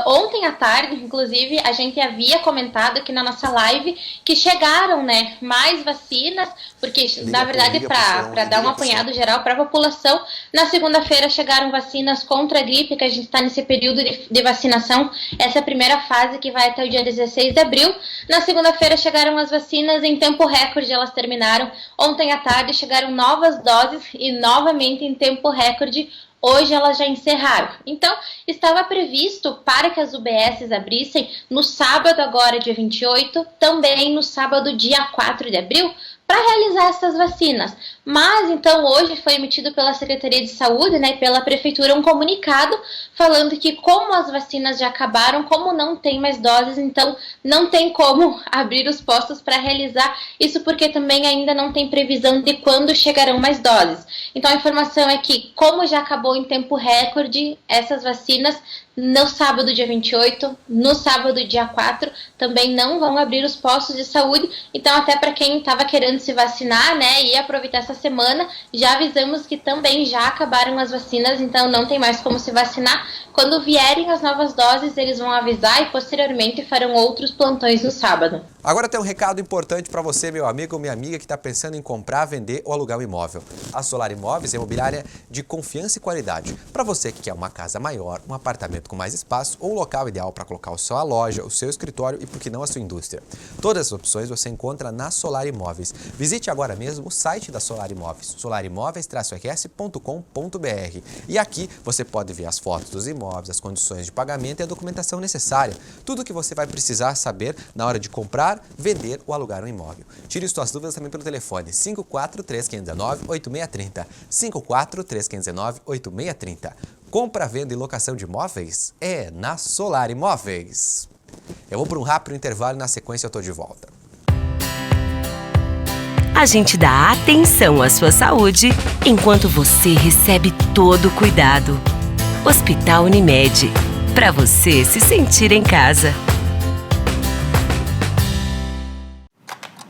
Ontem à tarde, inclusive, a gente havia comentado aqui na nossa live que chegaram, né, mais vacinas, porque, na verdade, para dar um apanhado geral para a população, na segunda-feira chegaram vacinas contra a gripe, que a gente está nesse período de vacinação. Essa é a primeira fase que vai até o dia 16 de abril. Na segunda-feira chegaram as vacinas em tempo recorde, elas terminaram. Ontem à tarde chegaram novas doses e novamente em tempo recorde. Hoje elas já encerraram. Então, estava previsto para que as UBSs abrissem no sábado agora, dia 28, também no sábado, dia 4 de abril, para realizar essas vacinas. Mas, então, hoje foi emitido pela Secretaria de Saúde, né, e pela Prefeitura um comunicado falando que como as vacinas já acabaram, como não tem mais doses, então não tem como abrir os postos para realizar isso, porque também ainda não tem previsão de quando chegarão mais doses. Então, a informação é que, como já acabou em tempo recorde, essas vacinas no sábado, dia 28, no sábado, dia 4, também não vão abrir os postos de saúde. Então, até para quem estava querendo se vacinar, né, e aproveitar essa semana, já avisamos que também já acabaram as vacinas, então não tem mais como se vacinar. Quando vierem as novas doses, eles vão avisar e posteriormente farão outros plantões no sábado. Agora tem um recado importante para você, meu amigo ou minha amiga que está pensando em comprar, vender ou alugar um imóvel. A Solar Imóveis é imobiliária de confiança e qualidade. Para você que quer uma casa maior, um apartamento com mais espaço ou um local ideal para colocar a sua loja, o seu escritório e, por que não, a sua indústria. Todas as opções você encontra na Solar Imóveis. Visite agora mesmo o site da Solar Imóveis, solarimóveis-rs.com.br. E aqui você pode ver as fotos dos imóveis, as condições de pagamento e a documentação necessária. Tudo o que você vai precisar saber na hora de comprar, vender ou alugar um imóvel. Tire suas dúvidas também pelo telefone 54-3519-8630. 54-3519-8630. Compra, venda e locação de imóveis é na Solar Imóveis. Eu vou para um rápido intervalo e na sequência eu estou de volta. A gente dá atenção à sua saúde enquanto você recebe todo o cuidado. Hospital Unimed, para você se sentir em casa.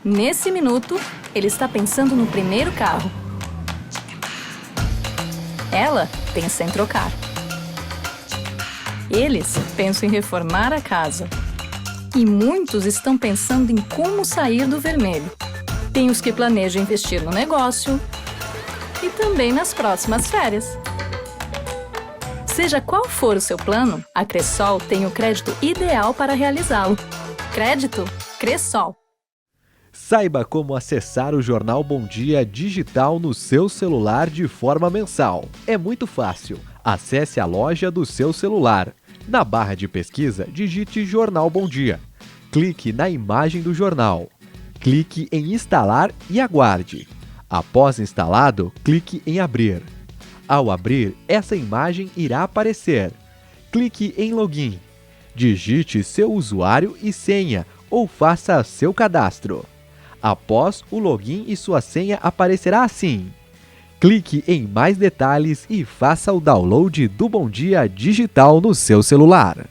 Nesse minuto, ele está pensando no primeiro carro. Ela pensa em trocar. Eles pensam em reformar a casa. E muitos estão pensando em como sair do vermelho. Tem os que planejam investir no negócio e também nas próximas férias. Seja qual for o seu plano, a Cressol tem o crédito ideal para realizá-lo. Crédito Cressol. Saiba como acessar o Jornal Bom Dia digital no seu celular de forma mensal. É muito fácil. Acesse a loja do seu celular. Na barra de pesquisa, digite Jornal Bom Dia. Clique na imagem do jornal. Clique em instalar e aguarde. Após instalado, clique em abrir. Ao abrir, essa imagem irá aparecer. Clique em login. Digite seu usuário e senha ou faça seu cadastro. Após o login e sua senha aparecerá assim. Clique em mais detalhes e faça o download do Bom Dia digital no seu celular.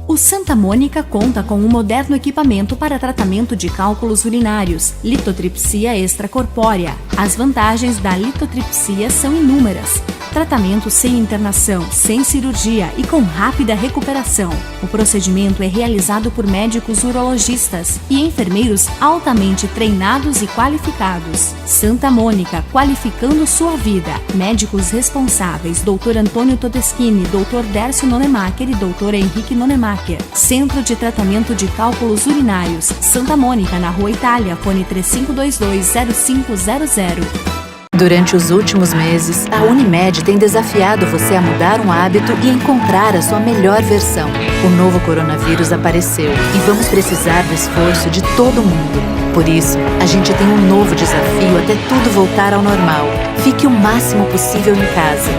O Santa Mônica conta com um moderno equipamento para tratamento de cálculos urinários, litotripsia extracorpórea. As vantagens da litotripsia são inúmeras. Tratamento sem internação, sem cirurgia e com rápida recuperação. O procedimento é realizado por médicos urologistas e enfermeiros altamente treinados e qualificados. Santa Mônica, qualificando sua vida. Médicos responsáveis: Dr. Antônio Todeschini, Dr. Dércio Nonemacher e Dr. Henrique Nonemacher. Centro de Tratamento de Cálculos Urinários, Santa Mônica, na Rua Itália, fone 3522-0500. Durante os últimos meses, a Unimed tem desafiado você a mudar um hábito e encontrar a sua melhor versão. O novo coronavírus apareceu e vamos precisar do esforço de todo mundo. Por isso, a gente tem um novo desafio até tudo voltar ao normal. Fique o máximo possível em casa.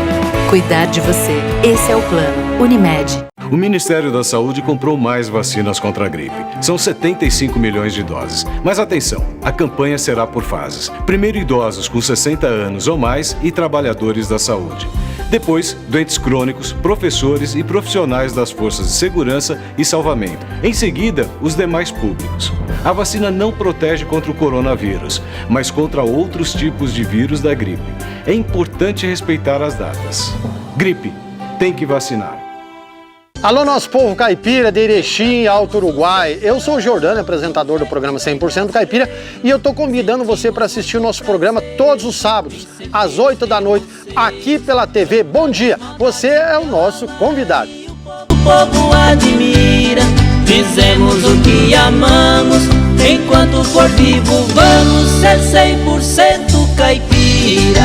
Cuidar de você. Esse é o plano. Unimed. O Ministério da Saúde comprou mais vacinas contra a gripe. São 75 milhões de doses. Mas atenção, a campanha será por fases. Primeiro idosos com 60 anos ou mais e trabalhadores da saúde. Depois, doentes crônicos, professores e profissionais das forças de segurança e salvamento. Em seguida, os demais públicos. A vacina não protege contra o coronavírus, mas contra outros tipos de vírus da gripe. É importante respeitar as datas. Gripe, tem que vacinar. Alô, nosso povo caipira de Erechim, Alto Uruguai. Eu sou o Jordano, apresentador do programa 100% Caipira, e eu tô convidando você para assistir o nosso programa todos os sábados, às 8 da noite, aqui pela TV Bom Dia. Você é o nosso convidado. O povo admira, fizemos o que amamos, enquanto for vivo vamos ser 100% caipira.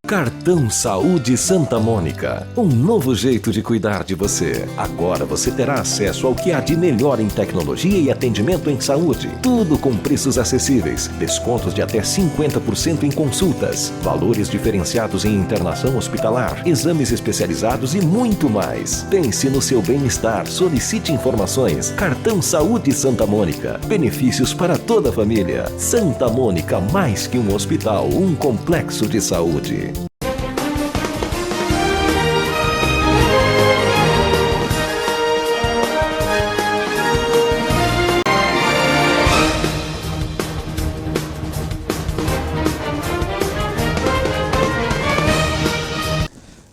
Cartão Saúde Santa Mônica, um novo jeito de cuidar de você. Agora você terá acesso ao que há de melhor em tecnologia e atendimento em saúde. Tudo com preços acessíveis, descontos de até 50% em consultas, valores diferenciados em internação hospitalar, exames especializados e muito mais. Pense no seu bem-estar, solicite informações. Cartão Saúde Santa Mônica, benefícios para toda a família. Santa Mônica, mais que um hospital, um complexo de saúde.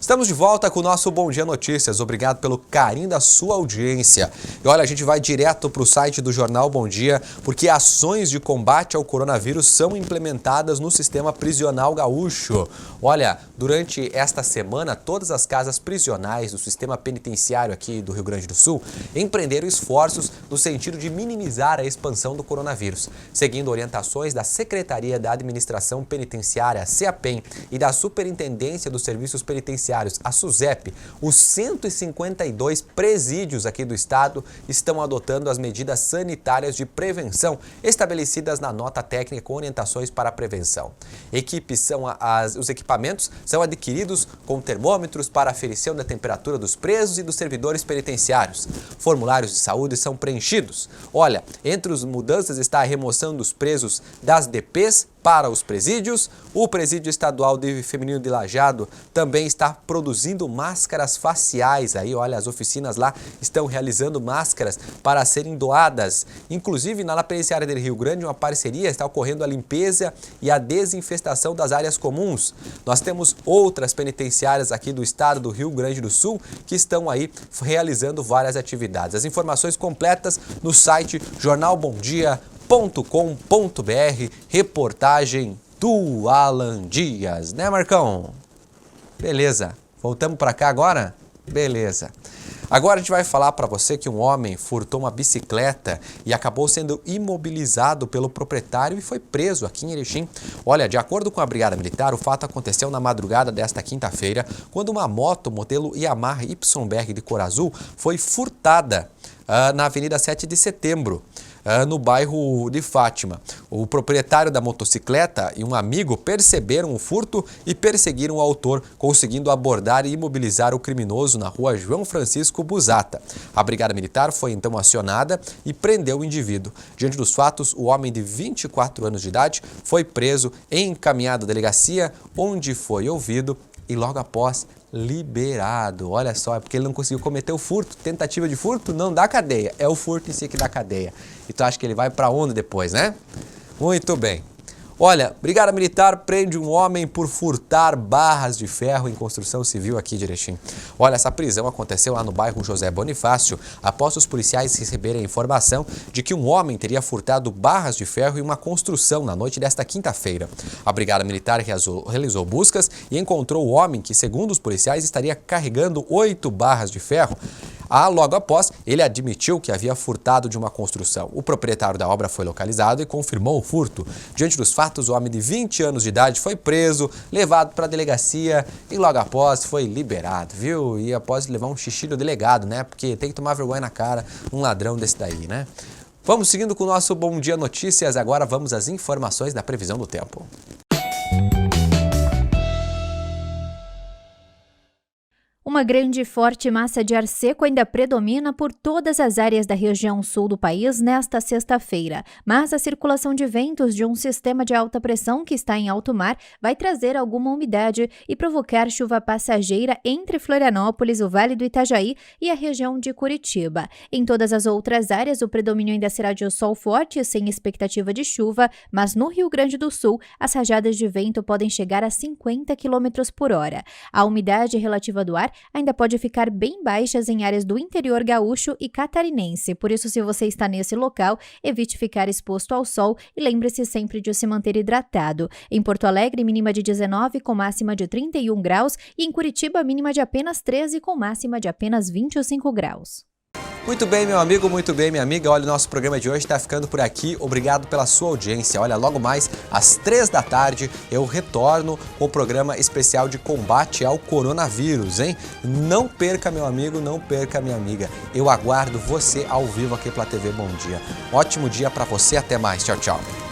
Estamos de volta com o nosso Bom Dia Notícias. Obrigado pelo carinho da sua audiência. E olha, a gente vai direto para o site do Jornal Bom Dia, porque ações de combate ao coronavírus são implementadas no sistema prisional gaúcho. Olha, durante esta semana, todas as casas prisionais do sistema penitenciário aqui do Rio Grande do Sul empreenderam esforços no sentido de minimizar a expansão do coronavírus. Seguindo orientações da Secretaria da Administração Penitenciária, SEAPEN, e da Superintendência dos Serviços Penitenciários, a SUSEP, os 152 presídios aqui do estado estão adotando as medidas sanitárias de prevenção estabelecidas na nota técnica com orientações para a prevenção. Os equipamentos são adquiridos com termômetros para aferição da temperatura dos presos e dos servidores penitenciários. Formulários de saúde são preenchidos. Olha, entre as mudanças está a remoção dos presos das DPs para os presídios. O Presídio Estadual de Feminino de Lajeado também está produzindo máscaras faciais. Aí, olha, as oficinas lá estão realizando máscaras para serem doadas. Inclusive, na penitenciária de Rio Grande, uma parceria está ocorrendo a limpeza e a desinfestação das áreas comuns. Nós temos outras penitenciárias aqui do estado do Rio Grande do Sul que estão aí realizando várias atividades. As informações completas no site jornalbomdia.com.br, reportagem do Alan Dias, né, Marcão? Beleza, voltamos para cá agora? Beleza. Agora a gente vai falar para você que um homem furtou uma bicicleta e acabou sendo imobilizado pelo proprietário e foi preso aqui em Erechim. Olha, de acordo com a Brigada Militar, o fato aconteceu na madrugada desta quinta-feira, quando uma moto modelo Yamaha YBR de cor azul foi furtada na Avenida 7 de Setembro. No bairro de Fátima. O proprietário da motocicleta e um amigo perceberam o furto e perseguiram o autor, conseguindo abordar e imobilizar o criminoso na rua João Francisco Busata. A Brigada Militar foi então acionada e prendeu o indivíduo. Diante dos fatos, o homem de 24 anos de idade foi preso e encaminhado à delegacia, onde foi ouvido e logo após liberado. Olha só, é porque ele não conseguiu cometer o furto. Tentativa de furto não dá cadeia, é o furto em si que dá cadeia. E tu acha que ele vai para onde depois, né? Muito bem. Olha, Brigada Militar prende um homem por furtar barras de ferro em construção civil aqui de Erechim. Olha, essa prisão aconteceu lá no bairro José Bonifácio, após os policiais receberem a informação de que um homem teria furtado barras de ferro em uma construção na noite desta quinta-feira. A Brigada Militar realizou buscas e encontrou o homem que, segundo os policiais, estaria carregando 8 barras de ferro. Logo após, ele admitiu que havia furtado de uma construção. O proprietário da obra foi localizado e confirmou o furto. Diante dos fatos, o homem de 20 anos de idade foi preso, levado para a delegacia e logo após foi liberado, viu? E após levar um xixi do delegado, né? Porque tem que tomar vergonha na cara um ladrão desse daí, né? Vamos seguindo com o nosso Bom Dia Notícias. Agora vamos às informações da previsão do tempo. Uma Uma grande e forte massa de ar seco ainda predomina por todas as áreas da região sul do país nesta sexta-feira, mas a circulação de ventos de um sistema de alta pressão que está em alto mar vai trazer alguma umidade e provocar chuva passageira entre Florianópolis, o Vale do Itajaí e a região de Curitiba. Em todas as outras áreas, o predomínio ainda será de sol forte, sem expectativa de chuva, mas no Rio Grande do Sul, as rajadas de vento podem chegar a 50 km por hora. A umidade relativa do ar ainda pode ficar bem baixas em áreas do interior gaúcho e catarinense. Por isso, se você está nesse local, evite ficar exposto ao sol e lembre-se sempre de se manter hidratado. Em Porto Alegre, mínima de 19 com máxima de 31 graus e em Curitiba, mínima de apenas 13 com máxima de apenas 25 graus. Muito bem, meu amigo, muito bem, minha amiga. Olha, o nosso programa de hoje está ficando por aqui. Obrigado pela sua audiência. Olha, logo mais, às 3 da tarde, eu retorno com o programa especial de combate ao coronavírus, hein? Não perca, meu amigo, não perca, minha amiga. Eu aguardo você ao vivo aqui pela TV Bom Dia. Ótimo dia para você, até mais. Tchau, tchau.